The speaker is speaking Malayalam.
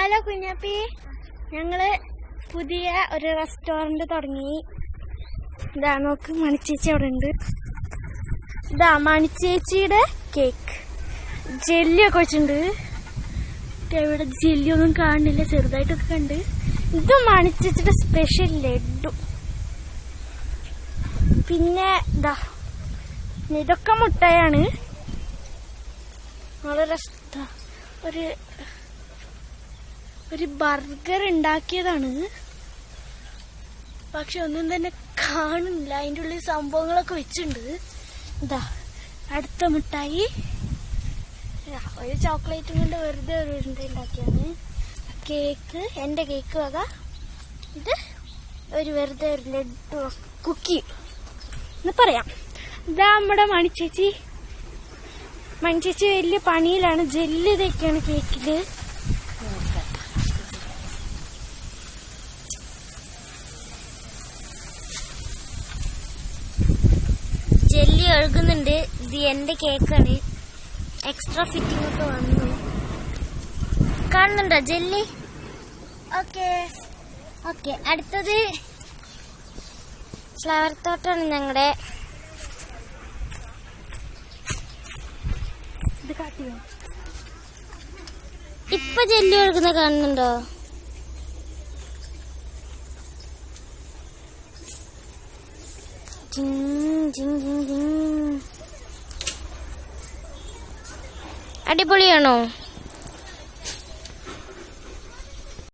ഹലോ കുഞ്ഞാപ്പി, ഞങ്ങള് പുതിയ ഒരു റെസ്റ്റോറന്റ് തുടങ്ങി. ഇതാ നോക്ക്, മണിച്ചേച്ചി അവിടെ ഉണ്ട്. ഇതാ മണിച്ചേച്ചിയുടെ കേക്ക്, ജെല്ലിയൊക്കെ വെച്ചിട്ടുണ്ട്. ഇവിടെ ജെല്ലിയൊന്നും കാണുന്നില്ല, ചെറുതായിട്ടൊക്കെ ഉണ്ട്. ഇത് മണിച്ചേച്ചിയുടെ സ്പെഷ്യൽ ലഡു. പിന്നെ ഇതാ ഇതൊക്കെ മുട്ടയാണ്. ഒരു ബർഗർ ഉണ്ടാക്കിയതാണ്, പക്ഷെ ഒന്നും തന്നെ കാണുന്നില്ല. അതിൻ്റെ ഉള്ളിൽ സംഭവങ്ങളൊക്കെ വെച്ചിട്ടുണ്ട്. ഇതാ അടുത്ത മിഠായി, ഒരു ചോക്ലേറ്റും കൊണ്ട് വെറുതെ ഒരു ഉരുണ്ട ഉണ്ടാക്കിയാണ്. കേക്ക്, എൻ്റെ കേക്ക് വക. ഇത് ഒരു വെറുതെ ഒരു ലഡു കുക്കി എന്ന് പറയാം. ഇതാ നമ്മുടെ മണിച്ചേച്ചി വലിയ പണിയിലാണ്. ജെല്ലി ഇതൊക്കെയാണ് കേക്കില്. ജെല്ലി ഒഴുകുന്നുണ്ട്. ഇത് എന്റെ കേക്കാണ്. എക്സ്ട്രാ ഫിറ്റിംഗ് ഒക്കെ വന്നു. കാണുന്നുണ്ടോ ജെല്ലി? ഓക്കെ. അടുത്തത് ഫ്ലവർ തോട്ടാണ് ഞങ്ങളുടെ. ഇപ്പൊ ജെല്ലി ഒഴുകുന്ന കാണുന്നുണ്ടോ? അടിപൊളിയാണോ?